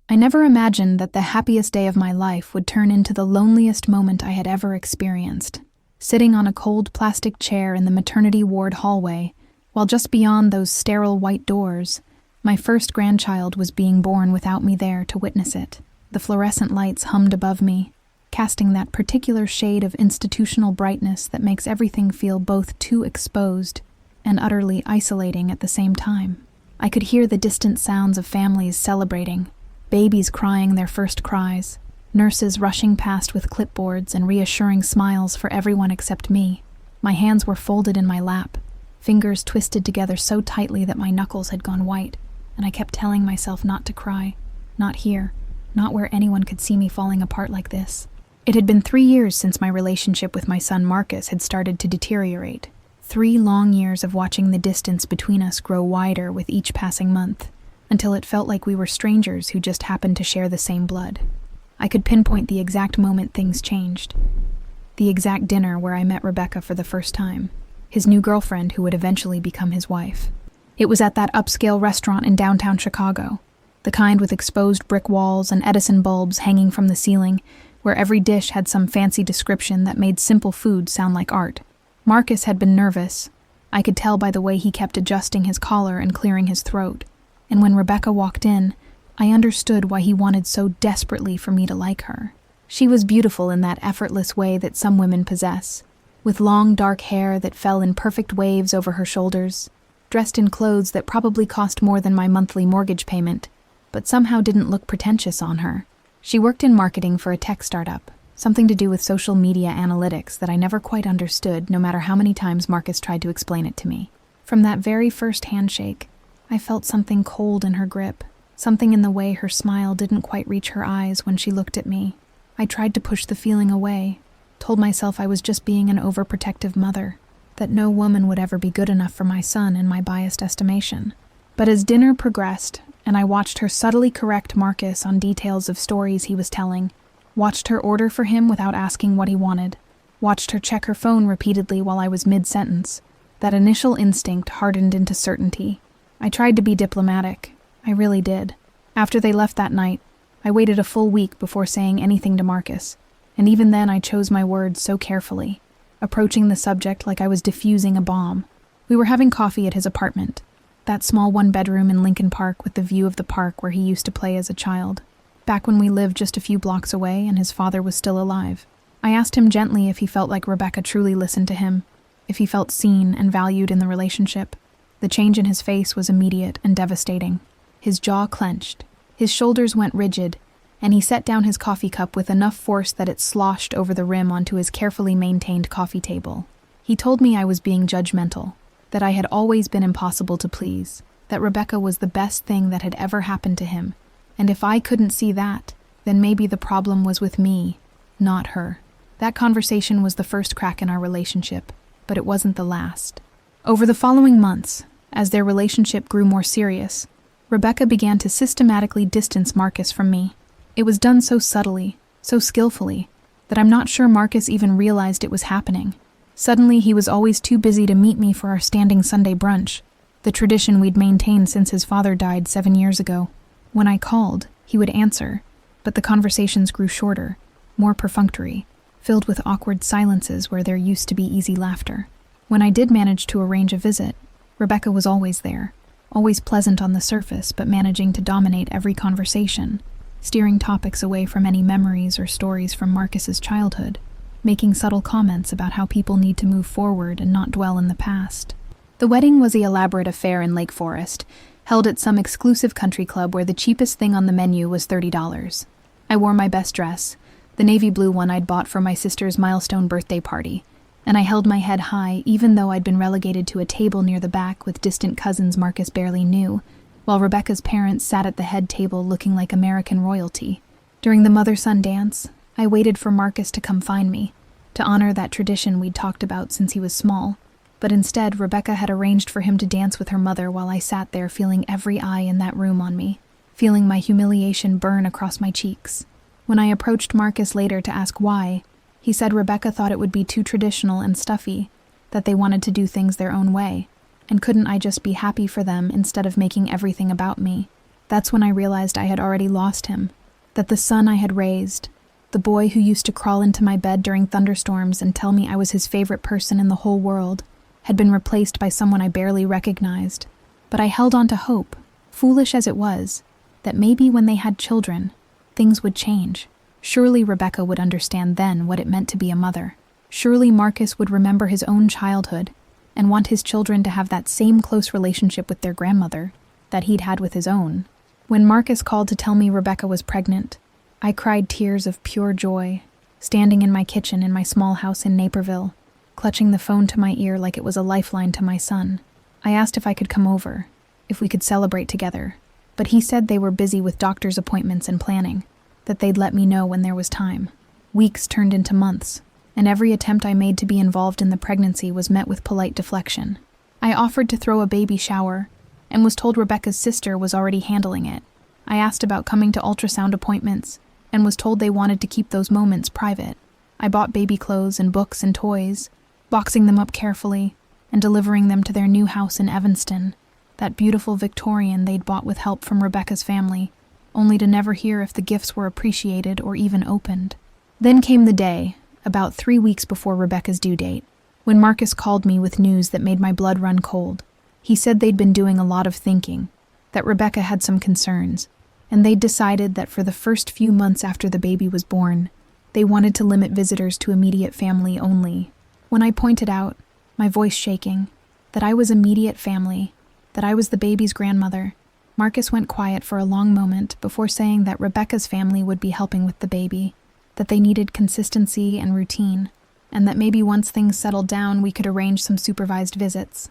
I never imagined that the happiest day of my life would turn into the loneliest moment I had ever experienced. Sitting on a cold plastic chair in the maternity ward hallway, while just beyond those sterile white doors, my first grandchild was being born without me there to witness it. The fluorescent lights hummed above me, casting that particular shade of institutional brightness that makes everything feel both too exposed and utterly isolating at the same time. I could hear the distant sounds of families celebrating, babies crying their first cries, nurses rushing past with clipboards and reassuring smiles for everyone except me. My hands were folded in my lap, fingers twisted together so tightly that my knuckles had gone white, and I kept telling myself not to cry, not here, not where anyone could see me falling apart like this. It had been 3 years since my relationship with my son Marcus had started to deteriorate. 3 long years of watching the distance between us grow wider with each passing month, until it felt like we were strangers who just happened to share the same blood. I could pinpoint the exact moment things changed. The exact dinner where I met Rebecca for the first time, his new girlfriend who would eventually become his wife. It was at that upscale restaurant in downtown Chicago, the kind with exposed brick walls and Edison bulbs hanging from the ceiling, where every dish had some fancy description that made simple food sound like art. Marcus had been nervous. I could tell by the way he kept adjusting his collar and clearing his throat. And when Rebecca walked in, I understood why he wanted so desperately for me to like her. She was beautiful in that effortless way that some women possess, with long dark hair that fell in perfect waves over her shoulders, dressed in clothes that probably cost more than my monthly mortgage payment, but somehow didn't look pretentious on her. She worked in marketing for a tech startup, something to do with social media analytics that I never quite understood no matter how many times Marcus tried to explain it to me. From that very first handshake, I felt something cold in her grip, something in the way her smile didn't quite reach her eyes when she looked at me. I tried to push the feeling away, told myself I was just being an overprotective mother, that no woman would ever be good enough for my son in my biased estimation. But as dinner progressed, and I watched her subtly correct Marcus on details of stories he was telling, watched her order for him without asking what he wanted, watched her check her phone repeatedly while I was mid-sentence, that initial instinct hardened into certainty. I tried to be diplomatic. I really did. After they left that night, I waited a full week before saying anything to Marcus, and even then I chose my words so carefully, approaching the subject like I was diffusing a bomb. We were having coffee at his apartment, that small one-bedroom in Lincoln Park with the view of the park where he used to play as a child, back when we lived just a few blocks away and his father was still alive. I asked him gently if he felt like Rebecca truly listened to him, if he felt seen and valued in the relationship. The change in his face was immediate and devastating. His jaw clenched, his shoulders went rigid, and he set down his coffee cup with enough force that it sloshed over the rim onto his carefully maintained coffee table. He told me I was being judgmental, that I had always been impossible to please, that Rebecca was the best thing that had ever happened to him, and if I couldn't see that, then maybe the problem was with me, not her. That conversation was the first crack in our relationship, but it wasn't the last. Over the following months, as their relationship grew more serious, Rebecca began to systematically distance Marcus from me. It was done so subtly, so skillfully, that I'm not sure Marcus even realized it was happening. Suddenly, he was always too busy to meet me for our standing Sunday brunch, the tradition we'd maintained since his father died 7 years ago. When I called, he would answer, but the conversations grew shorter, more perfunctory, filled with awkward silences where there used to be easy laughter. When I did manage to arrange a visit, Rebecca was always there, always pleasant on the surface but managing to dominate every conversation, steering topics away from any memories or stories from Marcus's childhood, making subtle comments about how people need to move forward and not dwell in the past. The wedding was an elaborate affair in Lake Forest, held at some exclusive country club where the cheapest thing on the menu was $30. I wore my best dress, the navy blue one I'd bought for my sister's milestone birthday party, and I held my head high even though I'd been relegated to a table near the back with distant cousins Marcus barely knew, while Rebecca's parents sat at the head table looking like American royalty. During the mother-son dance, I waited for Marcus to come find me, to honor that tradition we'd talked about since he was small, but instead Rebecca had arranged for him to dance with her mother while I sat there feeling every eye in that room on me, feeling my humiliation burn across my cheeks. When I approached Marcus later to ask why, he said Rebecca thought it would be too traditional and stuffy, that they wanted to do things their own way, and couldn't I just be happy for them instead of making everything about me? That's when I realized I had already lost him, that the son I had raised, the boy who used to crawl into my bed during thunderstorms and tell me I was his favorite person in the whole world, had been replaced by someone I barely recognized. But I held on to hope, foolish as it was, that maybe when they had children, things would change. Surely Rebecca would understand then what it meant to be a mother. Surely Marcus would remember his own childhood and want his children to have that same close relationship with their grandmother that he'd had with his own. When Marcus called to tell me Rebecca was pregnant, I cried tears of pure joy, standing in my kitchen in my small house in Naperville, clutching the phone to my ear like it was a lifeline to my son. I asked if I could come over, if we could celebrate together, but he said they were busy with doctor's appointments and planning, that they'd let me know when there was time. Weeks turned into months, and every attempt I made to be involved in the pregnancy was met with polite deflection. I offered to throw a baby shower, and was told Rebecca's sister was already handling it. I asked about coming to ultrasound appointments, and was told they wanted to keep those moments private. I bought baby clothes and books and toys, boxing them up carefully, and delivering them to their new house in Evanston, that beautiful Victorian they'd bought with help from Rebecca's family, only to never hear if the gifts were appreciated or even opened. Then came the day, about 3 weeks before Rebecca's due date, when Marcus called me with news that made my blood run cold. He said they'd been doing a lot of thinking, that Rebecca had some concerns, and they'd decided that for the first few months after the baby was born, they wanted to limit visitors to immediate family only. When I pointed out, my voice shaking, that I was immediate family, that I was the baby's grandmother, Marcus went quiet for a long moment before saying that Rebecca's family would be helping with the baby, that they needed consistency and routine, and that maybe once things settled down we could arrange some supervised visits.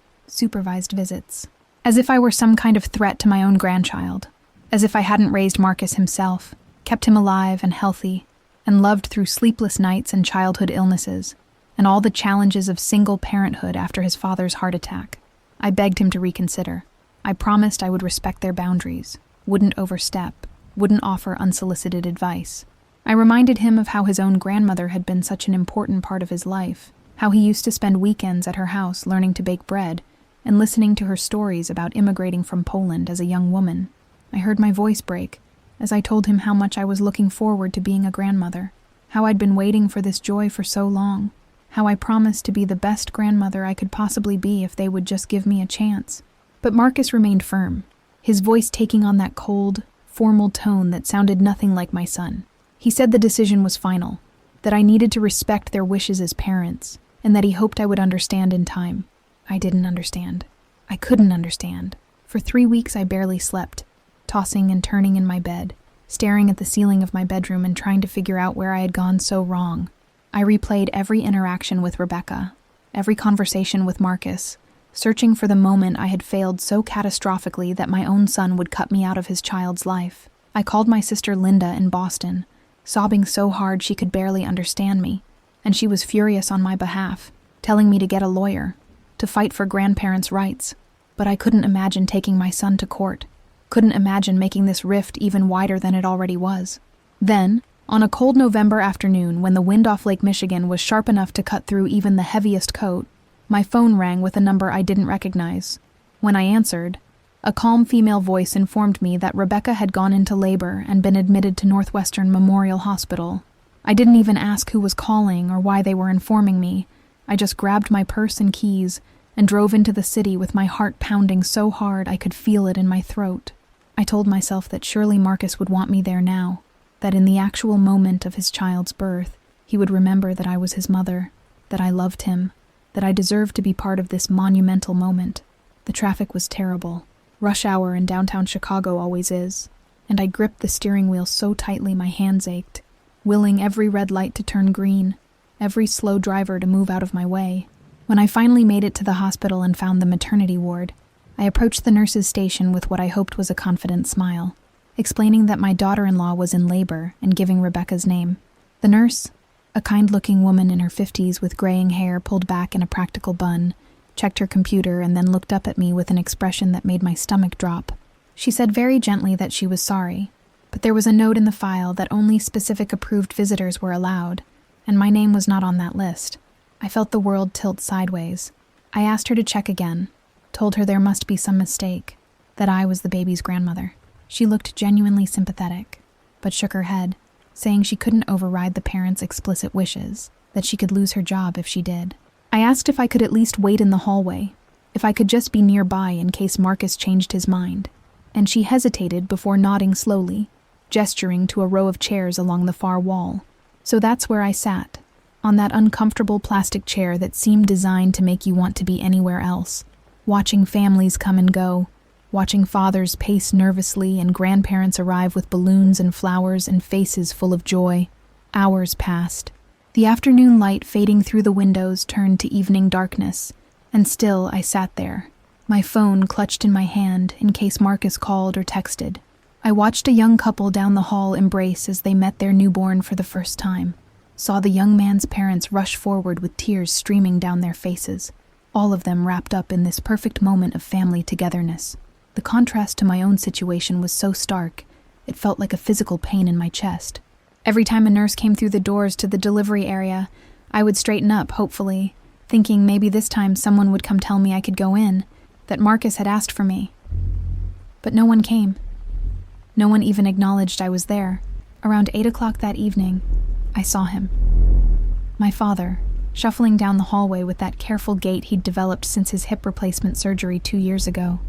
As if I were some kind of threat to my own grandchild, as if I hadn't raised Marcus himself, kept him alive and healthy, and loved through sleepless nights and childhood illnesses, and all the challenges of single parenthood after his father's heart attack. I begged him to reconsider. I promised I would respect their boundaries, wouldn't overstep, wouldn't offer unsolicited advice. I reminded him of how his own grandmother had been such an important part of his life, how he used to spend weekends at her house learning to bake bread and listening to her stories about immigrating from Poland as a young woman. I heard my voice break as I told him how much I was looking forward to being a grandmother, how I'd been waiting for this joy for so long, how I promised to be the best grandmother I could possibly be if they would just give me a chance. But Marcus remained firm, his voice taking on that cold, formal tone that sounded nothing like my son. He said the decision was final, that I needed to respect their wishes as parents, and that he hoped I would understand in time. I didn't understand. I couldn't understand. For 3 weeks I barely slept, tossing and turning in my bed, staring at the ceiling of my bedroom and trying to figure out where I had gone so wrong. I replayed every interaction with Rebecca, every conversation with Marcus, searching for the moment I had failed so catastrophically that my own son would cut me out of his child's life. I called my sister Linda in Boston, sobbing so hard she could barely understand me, and she was furious on my behalf, telling me to get a lawyer, to fight for grandparents' rights. But I couldn't imagine taking my son to court, couldn't imagine making this rift even wider than it already was. Then, on a cold November afternoon when the wind off Lake Michigan was sharp enough to cut through even the heaviest coat, my phone rang with a number I didn't recognize. When I answered, a calm female voice informed me that Rebecca had gone into labor and been admitted to Northwestern Memorial Hospital. I didn't even ask who was calling or why they were informing me. I just grabbed my purse and keys and drove into the city with my heart pounding so hard I could feel it in my throat. I told myself that surely Marcus would want me there now, that in the actual moment of his child's birth, he would remember that I was his mother, that I loved him, that I deserved to be part of this monumental moment. The traffic was terrible. Rush hour in downtown Chicago always is, and I gripped the steering wheel so tightly my hands ached, willing every red light to turn green, every slow driver to move out of my way. When I finally made it to the hospital and found the maternity ward, I approached the nurse's station with what I hoped was a confident smile, explaining that my daughter-in-law was in labor and giving Rebecca's name. The nurse, a kind-looking woman in her 50s with graying hair pulled back in a practical bun, checked her computer and then looked up at me with an expression that made my stomach drop. She said very gently that she was sorry, but there was a note in the file that only specific approved visitors were allowed, and my name was not on that list. I felt the world tilt sideways. I asked her to check again, told her there must be some mistake, that I was the baby's grandmother. She looked genuinely sympathetic, but shook her head, saying she couldn't override the parents' explicit wishes, that she could lose her job if she did. I asked if I could at least wait in the hallway, if I could just be nearby in case Marcus changed his mind, and she hesitated before nodding slowly, gesturing to a row of chairs along the far wall. So that's where I sat, on that uncomfortable plastic chair that seemed designed to make you want to be anywhere else, watching families come and go, watching fathers pace nervously and grandparents arrive with balloons and flowers and faces full of joy. Hours passed. The afternoon light fading through the windows turned to evening darkness, and still I sat there, my phone clutched in my hand in case Marcus called or texted. I watched a young couple down the hall embrace as they met their newborn for the first time, saw the young man's parents rush forward with tears streaming down their faces, all of them wrapped up in this perfect moment of family togetherness. The contrast to my own situation was so stark, it felt like a physical pain in my chest. Every time a nurse came through the doors to the delivery area, I would straighten up, hopefully, thinking maybe this time someone would come tell me I could go in, that Marcus had asked for me. But no one came. No one even acknowledged I was there. Around 8 o'clock that evening, I saw him. My father, shuffling down the hallway with that careful gait he'd developed since his hip replacement surgery 2 years ago.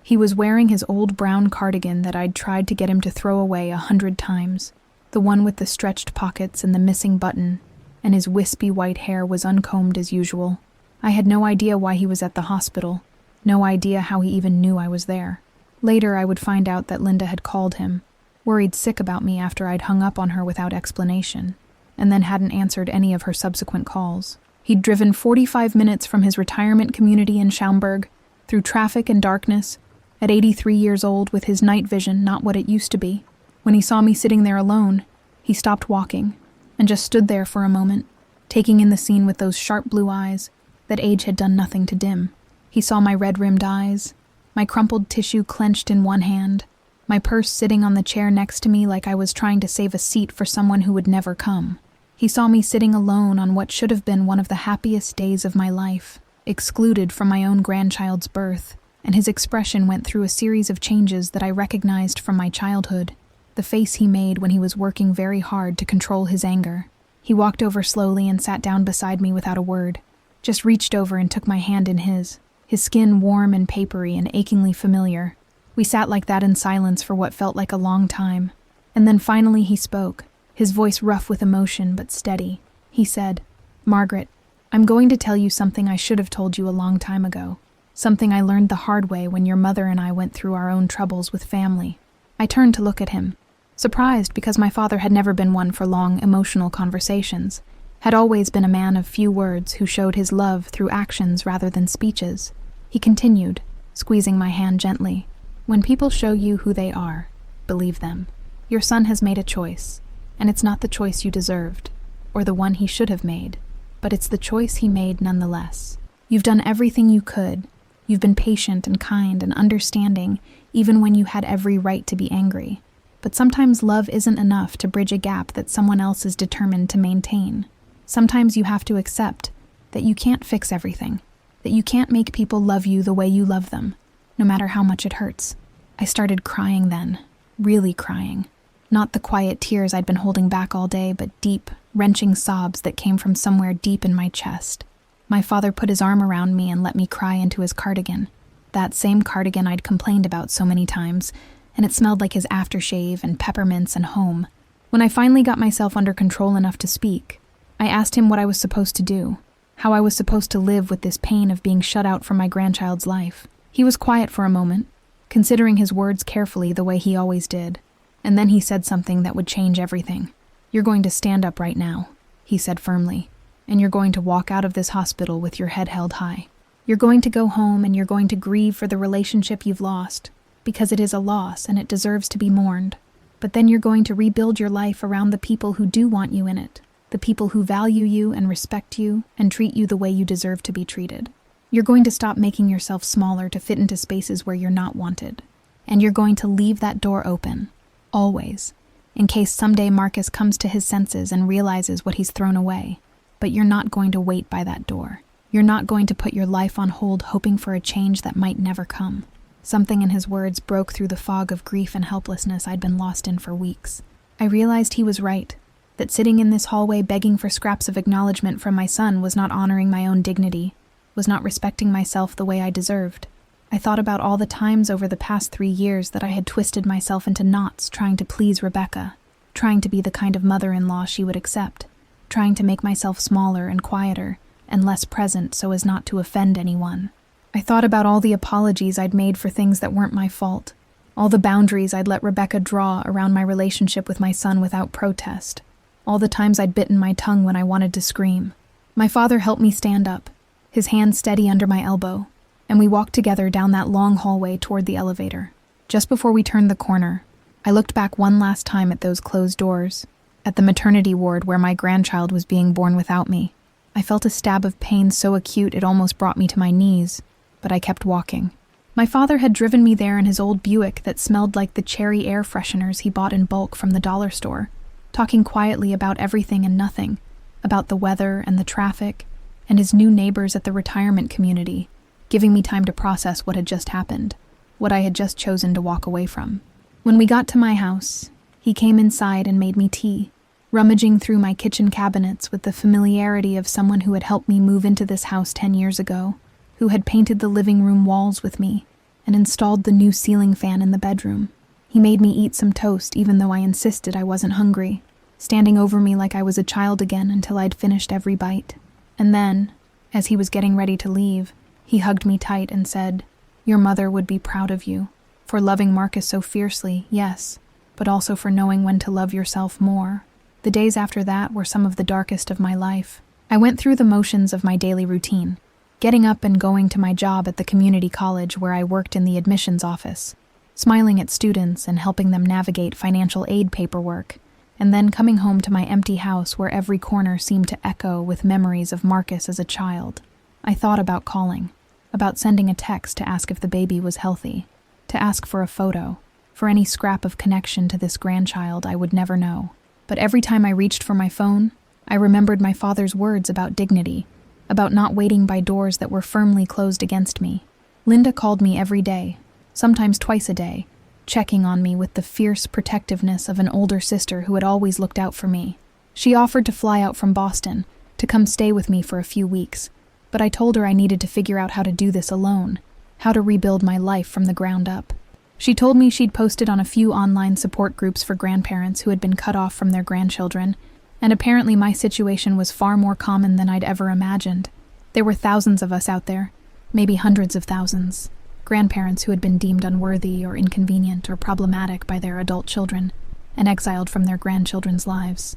He was wearing his old brown cardigan that I'd tried to get him to throw away 100 times, the one with the stretched pockets and the missing button, and his wispy white hair was uncombed as usual. I had no idea why he was at the hospital, no idea how he even knew I was there. Later, I would find out that Linda had called him, worried sick about me after I'd hung up on her without explanation, and then hadn't answered any of her subsequent calls. He'd driven 45 minutes from his retirement community in Schaumburg, through traffic and darkness, at 83 years old with his night vision not what it used to be. When he saw me sitting there alone, he stopped walking, and just stood there for a moment, taking in the scene with those sharp blue eyes that age had done nothing to dim. He saw my red-rimmed eyes, my crumpled tissue clenched in one hand, my purse sitting on the chair next to me like I was trying to save a seat for someone who would never come. He saw me sitting alone on what should have been one of the happiest days of my life, excluded from my own grandchild's birth, and his expression went through a series of changes that I recognized from my childhood. The face he made when he was working very hard to control his anger. He walked over slowly and sat down beside me without a word, just reached over and took my hand in his skin warm and papery and achingly familiar. We sat like that in silence for what felt like a long time, and then finally he spoke, his voice rough with emotion but steady. He said, "Margaret, I'm going to tell you something I should have told you a long time ago, something I learned the hard way when your mother and I went through our own troubles with family." I turned to look at him, surprised because my father had never been one for long, emotional conversations, had always been a man of few words who showed his love through actions rather than speeches. He continued, squeezing my hand gently, "When people show you who they are, believe them. Your son has made a choice, and it's not the choice you deserved, or the one he should have made, but it's the choice he made nonetheless. You've done everything you could. You've been patient and kind and understanding, even when you had every right to be angry. But sometimes love isn't enough to bridge a gap that someone else is determined to maintain. Sometimes you have to accept that you can't fix everything, that you can't make people love you the way you love them, no matter how much it hurts." I started crying then, really crying. Not the quiet tears I'd been holding back all day, but deep, wrenching sobs that came from somewhere deep in my chest. My father put his arm around me and let me cry into his cardigan, that same cardigan I'd complained about so many times, and it smelled like his aftershave and peppermints and home. When I finally got myself under control enough to speak, I asked him what I was supposed to do, how I was supposed to live with this pain of being shut out from my grandchild's life. He was quiet for a moment, considering his words carefully the way he always did, and then he said something that would change everything. "You're going to stand up right now," he said firmly, "and you're going to walk out of this hospital with your head held high. You're going to go home and you're going to grieve for the relationship you've lost, because it is a loss and it deserves to be mourned. But then you're going to rebuild your life around the people who do want you in it, the people who value you and respect you and treat you the way you deserve to be treated. You're going to stop making yourself smaller to fit into spaces where you're not wanted. And you're going to leave that door open, always, in case someday Marcus comes to his senses and realizes what he's thrown away. But you're not going to wait by that door. You're not going to put your life on hold hoping for a change that might never come. Something in his words broke through the fog of grief and helplessness I'd been lost in for weeks. I realized he was right, that sitting in this hallway begging for scraps of acknowledgement from my son was not honoring my own dignity, was not respecting myself the way I deserved. I thought about all the times over the past 3 years that I had twisted myself into knots trying to please Rebecca, trying to be the kind of mother-in-law she would accept, trying to make myself smaller and quieter and less present so as not to offend anyone. I thought about all the apologies I'd made for things that weren't my fault, all the boundaries I'd let Rebecca draw around my relationship with my son without protest, all the times I'd bitten my tongue when I wanted to scream. My father helped me stand up, his hand steady under my elbow, and we walked together down that long hallway toward the elevator. Just before we turned the corner, I looked back one last time at those closed doors, at the maternity ward where my grandchild was being born without me. I felt a stab of pain so acute it almost brought me to my knees, but I kept walking. My father had driven me there in his old Buick that smelled like the cherry air fresheners he bought in bulk from the dollar store, talking quietly about everything and nothing, about the weather and the traffic, and his new neighbors at the retirement community, giving me time to process what had just happened, what I had just chosen to walk away from. When we got to my house, he came inside and made me tea, rummaging through my kitchen cabinets with the familiarity of someone who had helped me move into this house 10 years ago, who had painted the living room walls with me and installed the new ceiling fan in the bedroom. He made me eat some toast even though I insisted I wasn't hungry, standing over me like I was a child again until I'd finished every bite. And then, as he was getting ready to leave, he hugged me tight and said, "Your mother would be proud of you, for loving Marcus so fiercely, yes, but also for knowing when to love yourself more." The days after that were some of the darkest of my life. I went through the motions of my daily routine, getting up and going to my job at the community college where I worked in the admissions office, smiling at students and helping them navigate financial aid paperwork, and then coming home to my empty house where every corner seemed to echo with memories of Marcus as a child. I thought about calling, about sending a text to ask if the baby was healthy, to ask for a photo, for any scrap of connection to this grandchild I would never know. But every time I reached for my phone, I remembered my father's words about dignity, about not waiting by doors that were firmly closed against me. Linda called me every day, sometimes twice a day, checking on me with the fierce protectiveness of an older sister who had always looked out for me. She offered to fly out from Boston, to come stay with me for a few weeks, but I told her I needed to figure out how to do this alone, how to rebuild my life from the ground up. She told me she'd posted on a few online support groups for grandparents who had been cut off from their grandchildren, and apparently my situation was far more common than I'd ever imagined. There were thousands of us out there, maybe hundreds of thousands, grandparents who had been deemed unworthy or inconvenient or problematic by their adult children, and exiled from their grandchildren's lives.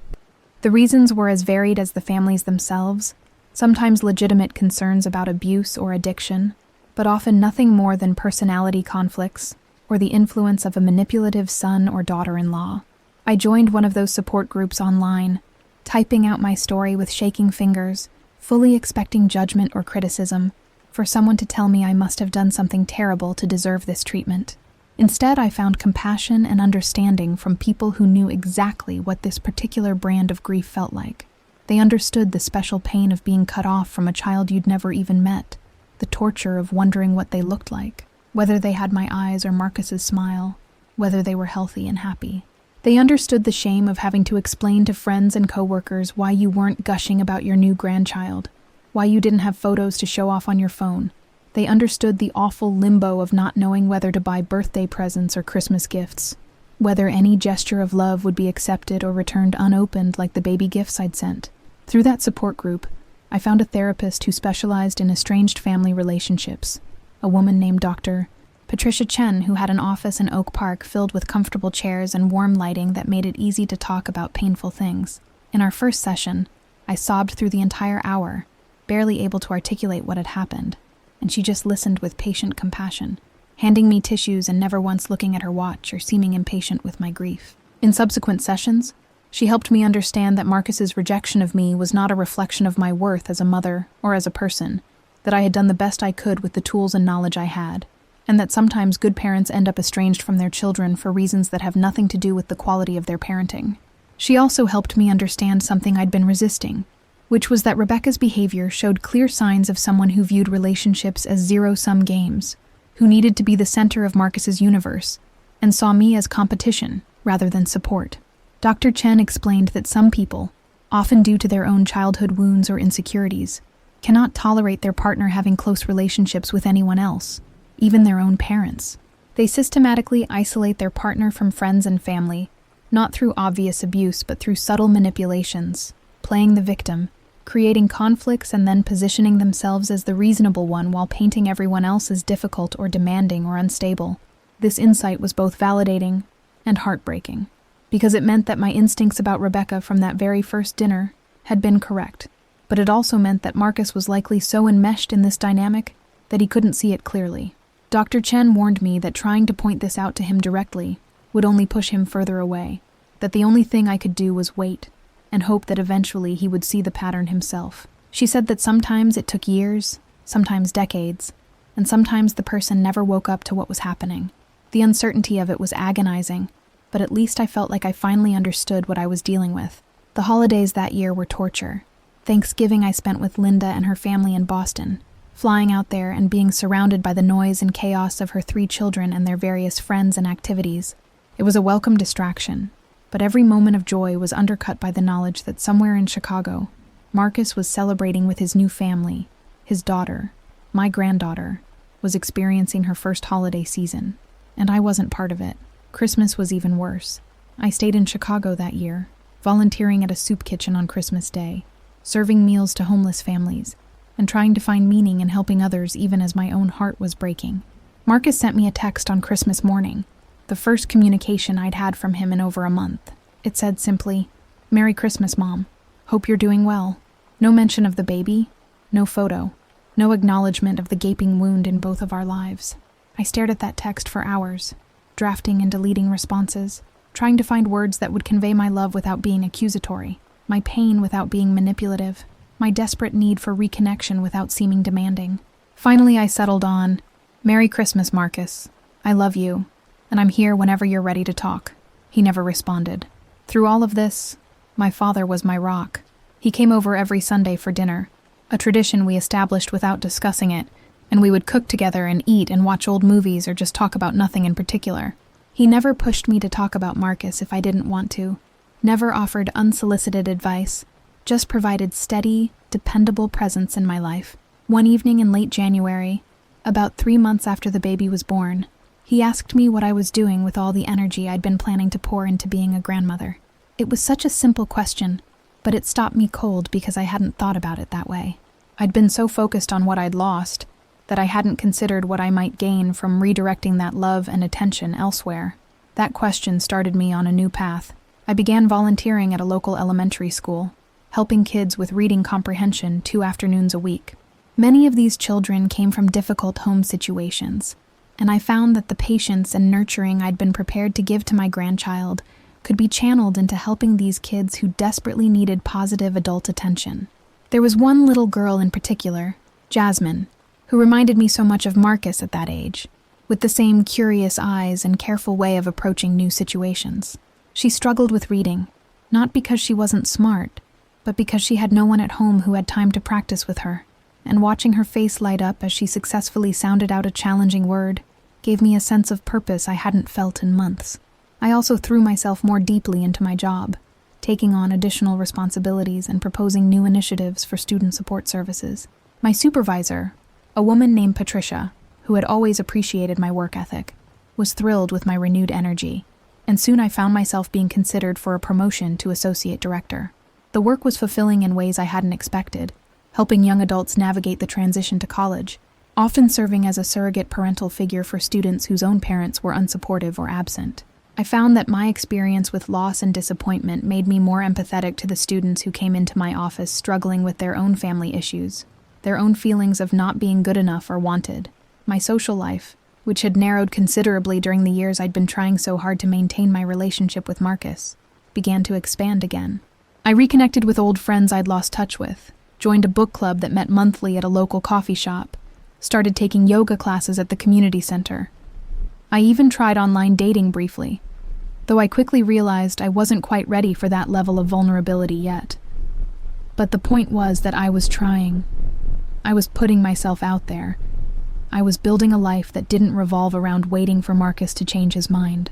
The reasons were as varied as the families themselves, sometimes legitimate concerns about abuse or addiction, but often nothing more than personality conflicts or the influence of a manipulative son or daughter-in-law. I joined one of those support groups online, typing out my story with shaking fingers, fully expecting judgment or criticism, for someone to tell me I must have done something terrible to deserve this treatment. Instead, I found compassion and understanding from people who knew exactly what this particular brand of grief felt like. They understood the special pain of being cut off from a child you'd never even met, the torture of wondering what they looked like, whether they had my eyes or Marcus's smile, whether they were healthy and happy. They understood the shame of having to explain to friends and coworkers why you weren't gushing about your new grandchild, why you didn't have photos to show off on your phone. They understood the awful limbo of not knowing whether to buy birthday presents or Christmas gifts, whether any gesture of love would be accepted or returned unopened like the baby gifts I'd sent. Through that support group, I found a therapist who specialized in estranged family relationships, a woman named Dr. Patricia Chen, who had an office in Oak Park filled with comfortable chairs and warm lighting that made it easy to talk about painful things. In our first session, I sobbed through the entire hour, barely able to articulate what had happened, and she just listened with patient compassion, handing me tissues and never once looking at her watch or seeming impatient with my grief. In subsequent sessions, she helped me understand that Marcus's rejection of me was not a reflection of my worth as a mother or as a person, that I had done the best I could with the tools and knowledge I had, and that sometimes good parents end up estranged from their children for reasons that have nothing to do with the quality of their parenting. She also helped me understand something I'd been resisting, which was that Rebecca's behavior showed clear signs of someone who viewed relationships as zero-sum games, who needed to be the center of Marcus's universe and saw me as competition rather than support. Dr. Chen explained that some people, often due to their own childhood wounds or insecurities, cannot tolerate their partner having close relationships with anyone else, even their own parents. They systematically isolate their partner from friends and family, not through obvious abuse but through subtle manipulations, playing the victim, creating conflicts and then positioning themselves as the reasonable one while painting everyone else as difficult or demanding or unstable. This insight was both validating and heartbreaking, because it meant that my instincts about Rebecca from that very first dinner had been correct. But it also meant that Marcus was likely so enmeshed in this dynamic that he couldn't see it clearly. Dr. Chen warned me that trying to point this out to him directly would only push him further away, that the only thing I could do was wait and hope that eventually he would see the pattern himself. She said that sometimes it took years, sometimes decades, and sometimes the person never woke up to what was happening. The uncertainty of it was agonizing, but at least I felt like I finally understood what I was dealing with. The holidays that year were torture. Thanksgiving I spent with Linda and her family in Boston, flying out there and being surrounded by the noise and chaos of her 3 children and their various friends and activities. It was a welcome distraction, but every moment of joy was undercut by the knowledge that somewhere in Chicago, Marcus was celebrating with his new family. His daughter, my granddaughter, was experiencing her first holiday season, and I wasn't part of it. Christmas was even worse. I stayed in Chicago that year, volunteering at a soup kitchen on Christmas Day, serving meals to homeless families, and trying to find meaning in helping others even as my own heart was breaking. Marcus sent me a text on Christmas morning, the first communication I'd had from him in over a month. It said simply, "Merry Christmas, Mom. Hope you're doing well." No mention of the baby, no photo, no acknowledgement of the gaping wound in both of our lives. I stared at that text for hours, drafting and deleting responses, trying to find words that would convey my love without being accusatory, my pain without being manipulative, my desperate need for reconnection without seeming demanding. Finally, I settled on, "Merry Christmas, Marcus. I love you, and I'm here whenever you're ready to talk." He never responded. Through all of this, my father was my rock. He came over every Sunday for dinner, a tradition we established without discussing it, and we would cook together and eat and watch old movies or just talk about nothing in particular. He never pushed me to talk about Marcus if I didn't want to, never offered unsolicited advice, just provided steady, dependable presence in my life. One evening in late January, about 3 months after the baby was born, he asked me what I was doing with all the energy I'd been planning to pour into being a grandmother. It was such a simple question, but it stopped me cold because I hadn't thought about it that way. I'd been so focused on what I'd lost that I hadn't considered what I might gain from redirecting that love and attention elsewhere. That question started me on a new path. I began volunteering at a local elementary school, helping kids with reading comprehension 2 afternoons a week. Many of these children came from difficult home situations, and I found that the patience and nurturing I'd been prepared to give to my grandchild could be channeled into helping these kids who desperately needed positive adult attention. There was one little girl in particular, Jasmine, who reminded me so much of Marcus at that age, with the same curious eyes and careful way of approaching new situations. She struggled with reading, not because she wasn't smart, but because she had no one at home who had time to practice with her, and watching her face light up as she successfully sounded out a challenging word gave me a sense of purpose I hadn't felt in months. I also threw myself more deeply into my job, taking on additional responsibilities and proposing new initiatives for student support services. My supervisor, a woman named Patricia, who had always appreciated my work ethic, was thrilled with my renewed energy, and soon I found myself being considered for a promotion to associate director. The work was fulfilling in ways I hadn't expected, helping young adults navigate the transition to college, often serving as a surrogate parental figure for students whose own parents were unsupportive or absent. I found that my experience with loss and disappointment made me more empathetic to the students who came into my office struggling with their own family issues, their own feelings of not being good enough or wanted. My social life, which had narrowed considerably during the years I'd been trying so hard to maintain my relationship with Marcus, began to expand again. I reconnected with old friends I'd lost touch with, joined a book club that met monthly at a local coffee shop, started taking yoga classes at the community center. I even tried online dating briefly, though I quickly realized I wasn't quite ready for that level of vulnerability yet. But the point was that I was trying. I was putting myself out there, I was building a life that didn't revolve around waiting for Marcus to change his mind.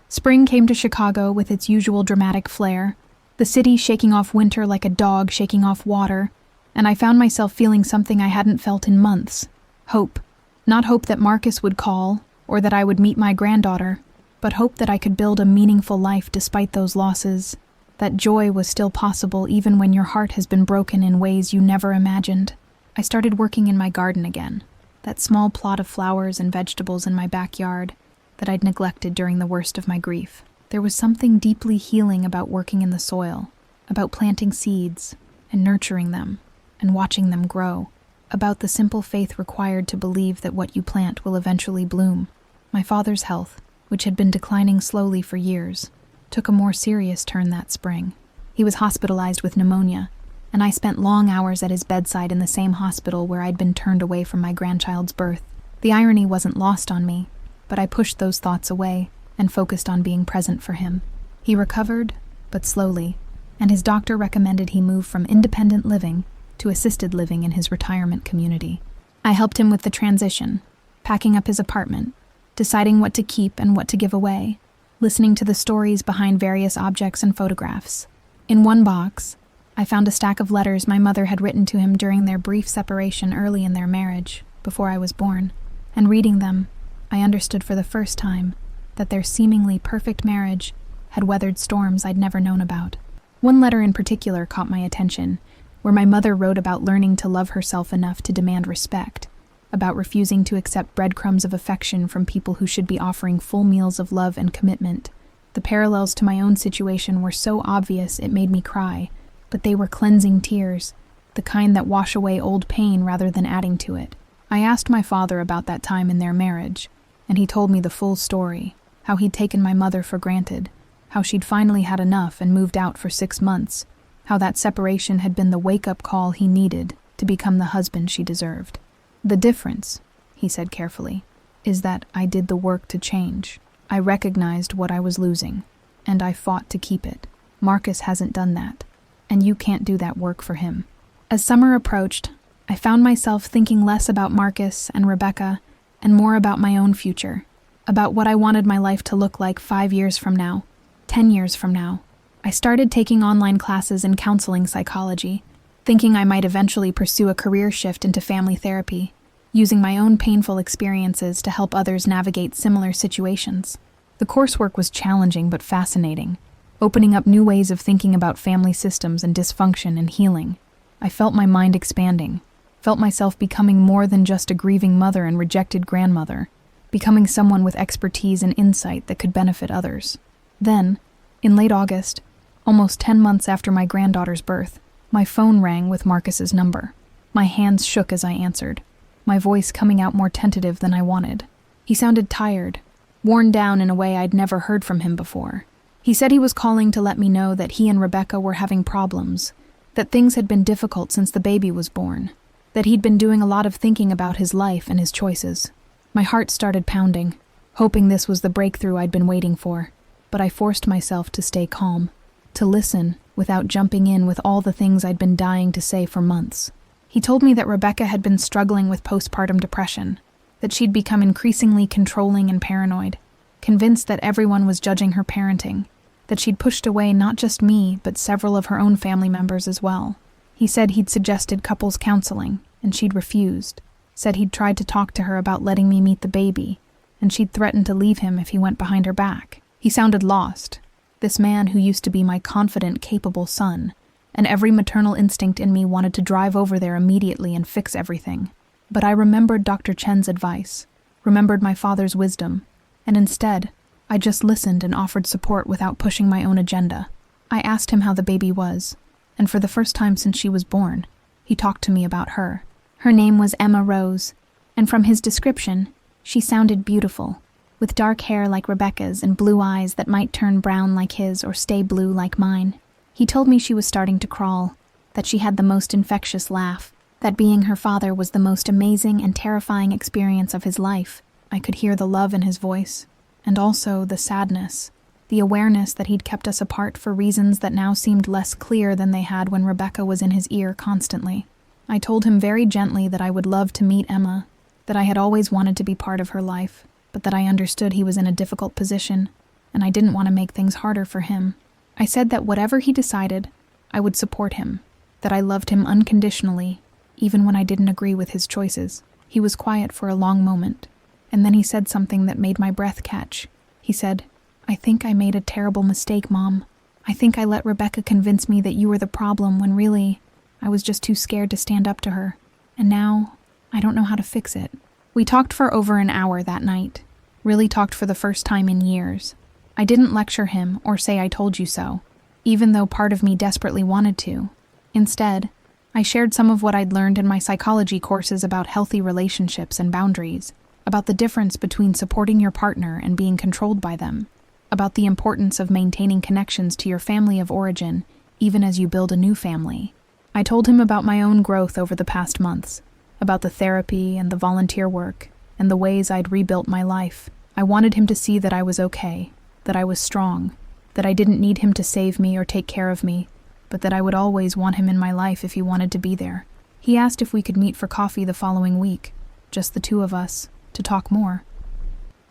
Spring came to Chicago with its usual dramatic flair, the city shaking off winter like a dog shaking off water, and I found myself feeling something I hadn't felt in months. Hope. Not hope that Marcus would call, or that I would meet my granddaughter, but hope that I could build a meaningful life despite those losses, that joy was still possible even when your heart has been broken in ways you never imagined. I started working in my garden again, that small plot of flowers and vegetables in my backyard that I'd neglected during the worst of my grief. There was something deeply healing about working in the soil, about planting seeds and nurturing them and watching them grow, about the simple faith required to believe that what you plant will eventually bloom. My father's health, which had been declining slowly for years, took a more serious turn that spring. He was hospitalized with pneumonia, and I spent long hours at his bedside in the same hospital where I'd been turned away from my grandchild's birth. The irony wasn't lost on me, but I pushed those thoughts away and focused on being present for him. He recovered, but slowly, and his doctor recommended he move from independent living to assisted living in his retirement community. I helped him with the transition, packing up his apartment, deciding what to keep and what to give away, listening to the stories behind various objects and photographs. In one box, I found a stack of letters my mother had written to him during their brief separation early in their marriage, before I was born, and reading them, I understood for the first time that their seemingly perfect marriage had weathered storms I'd never known about. One letter in particular caught my attention, where my mother wrote about learning to love herself enough to demand respect, about refusing to accept breadcrumbs of affection from people who should be offering full meals of love and commitment. The parallels to my own situation were so obvious it made me cry, but they were cleansing tears, the kind that wash away old pain rather than adding to it. I asked my father about that time in their marriage, and he told me the full story, how he'd taken my mother for granted, how she'd finally had enough and moved out for 6 months, how that separation had been the wake-up call he needed to become the husband she deserved. The difference, he said carefully, is that I did the work to change. I recognized what I was losing, and I fought to keep it. Marcus hasn't done that, and you can't do that work for him. As summer approached, I found myself thinking less about Marcus and Rebecca and more about my own future, about what I wanted my life to look like 5 years from now, 10 years from now. I started taking online classes in counseling psychology, thinking I might eventually pursue a career shift into family therapy, using my own painful experiences to help others navigate similar situations. The coursework was challenging but fascinating, opening up new ways of thinking about family systems and dysfunction and healing. I felt my mind expanding, felt myself becoming more than just a grieving mother and rejected grandmother, becoming someone with expertise and insight that could benefit others. Then, in late August, almost 10 months after my granddaughter's birth, my phone rang with Marcus's number. My hands shook as I answered, my voice coming out more tentative than I wanted. He sounded tired, worn down in a way I'd never heard from him before. He said he was calling to let me know that he and Rebecca were having problems, that things had been difficult since the baby was born, that he'd been doing a lot of thinking about his life and his choices. My heart started pounding, hoping this was the breakthrough I'd been waiting for, but I forced myself to stay calm, to listen without jumping in with all the things I'd been dying to say for months. He told me that Rebecca had been struggling with postpartum depression, that she'd become increasingly controlling and paranoid, convinced that everyone was judging her parenting, that she'd pushed away not just me, but several of her own family members as well. He said he'd suggested couples counseling, and she'd refused, said he'd tried to talk to her about letting me meet the baby, and she'd threatened to leave him if he went behind her back. He sounded lost, this man who used to be my confident, capable son, and every maternal instinct in me wanted to drive over there immediately and fix everything. But I remembered Dr. Chen's advice, remembered my father's wisdom, and instead, I just listened and offered support without pushing my own agenda. I asked him how the baby was, and for the first time since she was born, he talked to me about her. Her name was Emma Rose, and from his description, she sounded beautiful, with dark hair like Rebecca's and blue eyes that might turn brown like his or stay blue like mine. He told me she was starting to crawl, that she had the most infectious laugh, that being her father was the most amazing and terrifying experience of his life. I could hear the love in his voice, and also the sadness, the awareness that he'd kept us apart for reasons that now seemed less clear than they had when Rebecca was in his ear constantly. I told him very gently that I would love to meet Emma, that I had always wanted to be part of her life, but that I understood he was in a difficult position, and I didn't want to make things harder for him. I said that whatever he decided, I would support him, that I loved him unconditionally, even when I didn't agree with his choices. He was quiet for a long moment, and then he said something that made my breath catch. He said, "I think I made a terrible mistake, Mom. I think I let Rebecca convince me that you were the problem when really, I was just too scared to stand up to her. And now, I don't know how to fix it." We talked for over an hour that night. Really talked for the first time in years. I didn't lecture him or say I told you so, even though part of me desperately wanted to. Instead, I shared some of what I'd learned in my psychology courses about healthy relationships and boundaries, about the difference between supporting your partner and being controlled by them, about the importance of maintaining connections to your family of origin, even as you build a new family. I told him about my own growth over the past months, about the therapy and the volunteer work, and the ways I'd rebuilt my life. I wanted him to see that I was okay, that I was strong, that I didn't need him to save me or take care of me, but that I would always want him in my life if he wanted to be there. He asked if we could meet for coffee the following week, just the two of us, to talk more.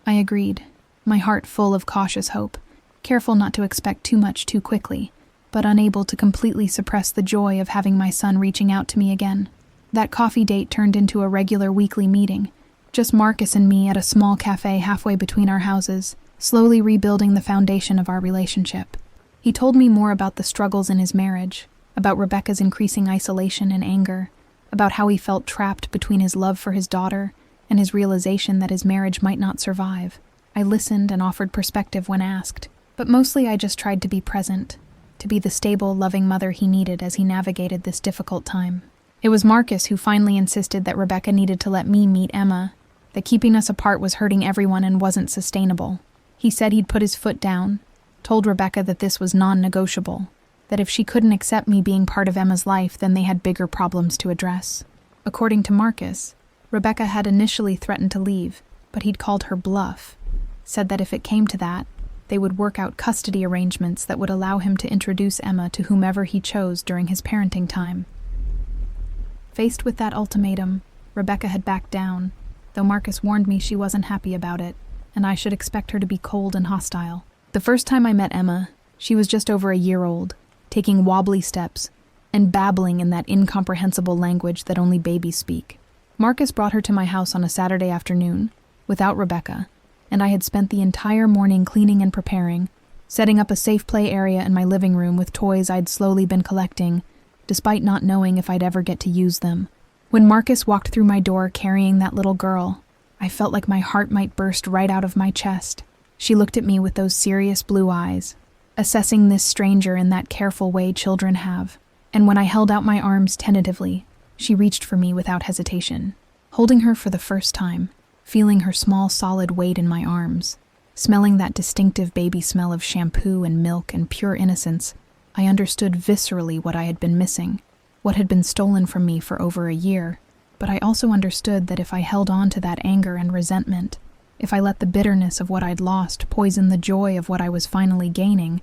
I agreed, my heart full of cautious hope, careful not to expect too much too quickly, but unable to completely suppress the joy of having my son reaching out to me again. That coffee date turned into a regular weekly meeting, just Marcus and me at a small cafe halfway between our houses, slowly rebuilding the foundation of our relationship. He told me more about the struggles in his marriage, about Rebecca's increasing isolation and anger, about how he felt trapped between his love for his daughter and his realization that his marriage might not survive. I listened and offered perspective when asked, but mostly I just tried to be present, to be the stable, loving mother he needed as he navigated this difficult time. It was Marcus who finally insisted that Rebecca needed to let me meet Emma, that keeping us apart was hurting everyone and wasn't sustainable. He said he'd put his foot down, told Rebecca that this was non-negotiable, that if she couldn't accept me being part of Emma's life, then they had bigger problems to address. According to Marcus, Rebecca had initially threatened to leave, but he'd called her bluff, said that if it came to that, they would work out custody arrangements that would allow him to introduce Emma to whomever he chose during his parenting time. Faced with that ultimatum, Rebecca had backed down, though Marcus warned me she wasn't happy about it, and I should expect her to be cold and hostile. The first time I met Emma, she was just over a year old, taking wobbly steps, and babbling in that incomprehensible language that only babies speak. Marcus brought her to my house on a Saturday afternoon, without Rebecca, and I had spent the entire morning cleaning and preparing, setting up a safe play area in my living room with toys I'd slowly been collecting, despite not knowing if I'd ever get to use them. When Marcus walked through my door carrying that little girl, I felt like my heart might burst right out of my chest. She looked at me with those serious blue eyes, assessing this stranger in that careful way children have, and when I held out my arms tentatively, she reached for me without hesitation. Holding her for the first time, feeling her small solid weight in my arms, smelling that distinctive baby smell of shampoo and milk and pure innocence, I understood viscerally what I had been missing, what had been stolen from me for over a year, but I also understood that if I held on to that anger and resentment, if I let the bitterness of what I'd lost poison the joy of what I was finally gaining,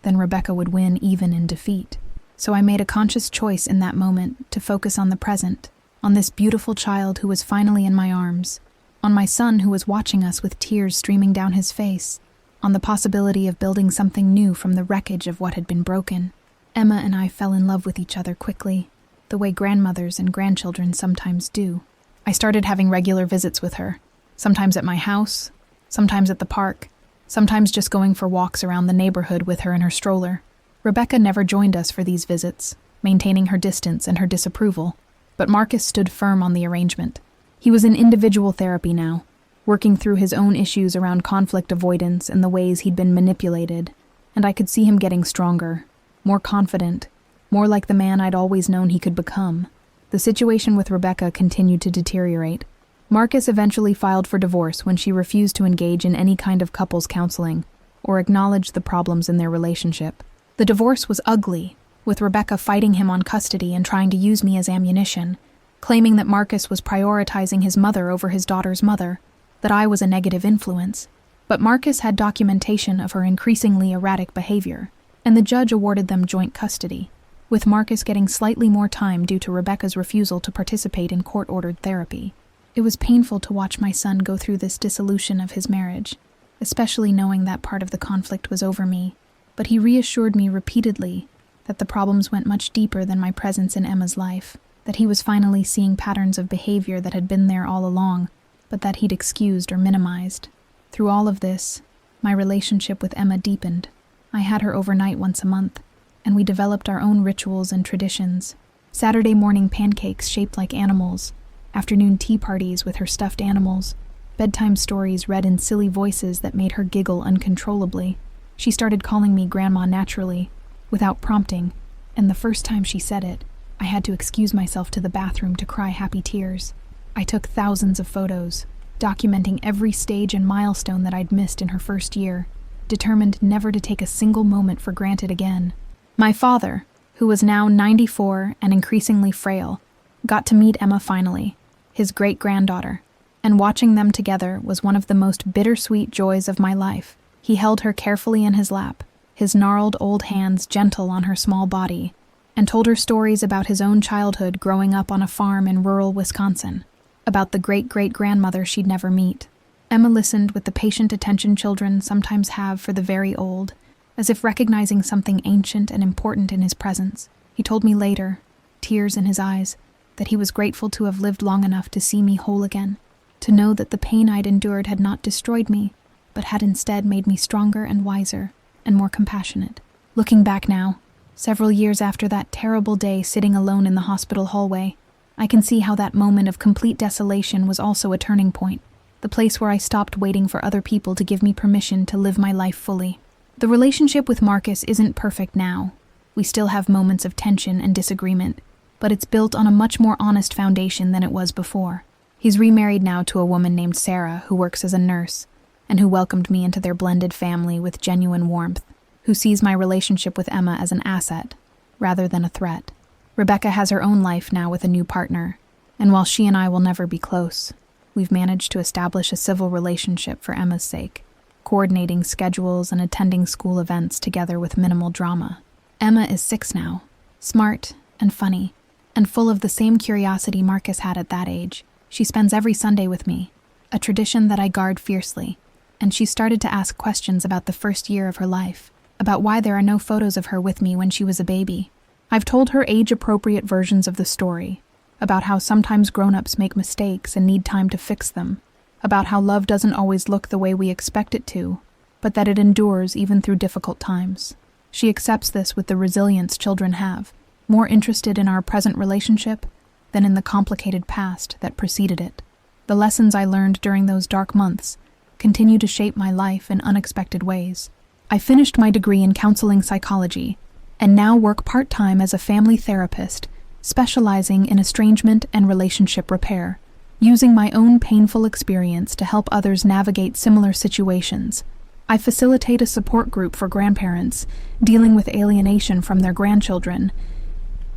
then Rebecca would win even in defeat. So I made a conscious choice in that moment to focus on the present, on this beautiful child who was finally in my arms, on my son who was watching us with tears streaming down his face, on the possibility of building something new from the wreckage of what had been broken. Emma and I fell in love with each other quickly, the way grandmothers and grandchildren sometimes do. I started having regular visits with her, sometimes at my house, sometimes at the park, sometimes just going for walks around the neighborhood with her in her stroller. Rebecca never joined us for these visits, maintaining her distance and her disapproval, but Marcus stood firm on the arrangement. He was in individual therapy now, working through his own issues around conflict avoidance and the ways he'd been manipulated, and I could see him getting stronger, more confident, more like the man I'd always known he could become. The situation with Rebecca continued to deteriorate. Marcus eventually filed for divorce when she refused to engage in any kind of couples counseling or acknowledge the problems in their relationship. The divorce was ugly, with Rebecca fighting him on custody and trying to use me as ammunition, claiming that Marcus was prioritizing his mother over his daughter's mother, that I was a negative influence. But Marcus had documentation of her increasingly erratic behavior, and the judge awarded them joint custody, with Marcus getting slightly more time due to Rebecca's refusal to participate in court-ordered therapy. It was painful to watch my son go through this dissolution of his marriage, especially knowing that part of the conflict was over me, but he reassured me repeatedly that the problems went much deeper than my presence in Emma's life, that he was finally seeing patterns of behavior that had been there all along, but that he'd excused or minimized. Through all of this, my relationship with Emma deepened. I had her overnight once a month, and we developed our own rituals and traditions. Saturday morning pancakes shaped like animals, afternoon tea parties with her stuffed animals, bedtime stories read in silly voices that made her giggle uncontrollably. She started calling me Grandma naturally, without prompting, and the first time she said it, I had to excuse myself to the bathroom to cry happy tears. I took thousands of photos, documenting every stage and milestone that I'd missed in her first year, determined never to take a single moment for granted again. My father, who was now 94 and increasingly frail, got to meet Emma finally, his great-granddaughter, and watching them together was one of the most bittersweet joys of my life. He held her carefully in his lap, his gnarled old hands gentle on her small body, and told her stories about his own childhood growing up on a farm in rural Wisconsin, about the great-great-grandmother she'd never meet. Emma listened with the patient attention children sometimes have for the very old, as if recognizing something ancient and important in his presence. He told me later, tears in his eyes, that he was grateful to have lived long enough to see me whole again, to know that the pain I'd endured had not destroyed me, but had instead made me stronger and wiser and more compassionate. Looking back now, several years after that terrible day sitting alone in the hospital hallway, I can see how that moment of complete desolation was also a turning point, the place where I stopped waiting for other people to give me permission to live my life fully. The relationship with Marcus isn't perfect now. We still have moments of tension and disagreement, but it's built on a much more honest foundation than it was before. He's remarried now to a woman named Sarah who works as a nurse, and who welcomed me into their blended family with genuine warmth, who sees my relationship with Emma as an asset, rather than a threat. Rebecca has her own life now with a new partner, and while she and I will never be close, we've managed to establish a civil relationship for Emma's sake, coordinating schedules and attending school events together with minimal drama. Emma is 6 now, smart and funny, and full of the same curiosity Marcus had at that age. She spends every Sunday with me, a tradition that I guard fiercely, and she started to ask questions about the first year of her life, about why there are no photos of her with me when she was a baby. I've told her age-appropriate versions of the story, about how sometimes grown-ups make mistakes and need time to fix them, about how love doesn't always look the way we expect it to, but that it endures even through difficult times. She accepts this with the resilience children have, more interested in our present relationship than in the complicated past that preceded it. The lessons I learned during those dark months continue to shape my life in unexpected ways. I finished my degree in counseling psychology and now work part-time as a family therapist, specializing in estrangement and relationship repair, using my own painful experience to help others navigate similar situations. I facilitate a support group for grandparents dealing with alienation from their grandchildren,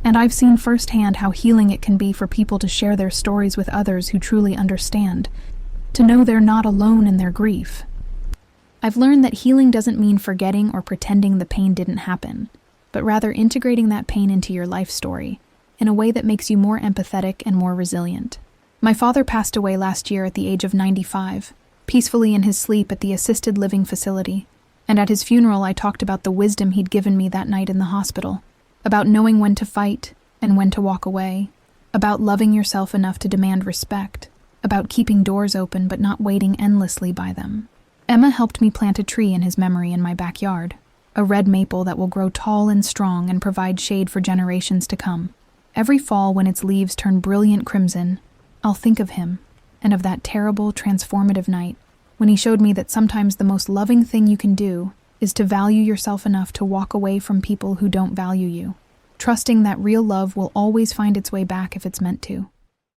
and I've seen firsthand how healing it can be for people to share their stories with others who truly understand, to know they're not alone in their grief. I've learned that healing doesn't mean forgetting or pretending the pain didn't happen, but rather integrating that pain into your life story in a way that makes you more empathetic and more resilient. My father passed away last year at the age of 95, peacefully in his sleep at the assisted living facility, and at his funeral I talked about the wisdom he'd given me that night in the hospital, about knowing when to fight and when to walk away, about loving yourself enough to demand respect, about keeping doors open but not waiting endlessly by them. Emma helped me plant a tree in his memory in my backyard, a red maple that will grow tall and strong and provide shade for generations to come. Every fall when its leaves turn brilliant crimson, I'll think of him, and of that terrible, transformative night, when he showed me that sometimes the most loving thing you can do is to value yourself enough to walk away from people who don't value you, trusting that real love will always find its way back if it's meant to.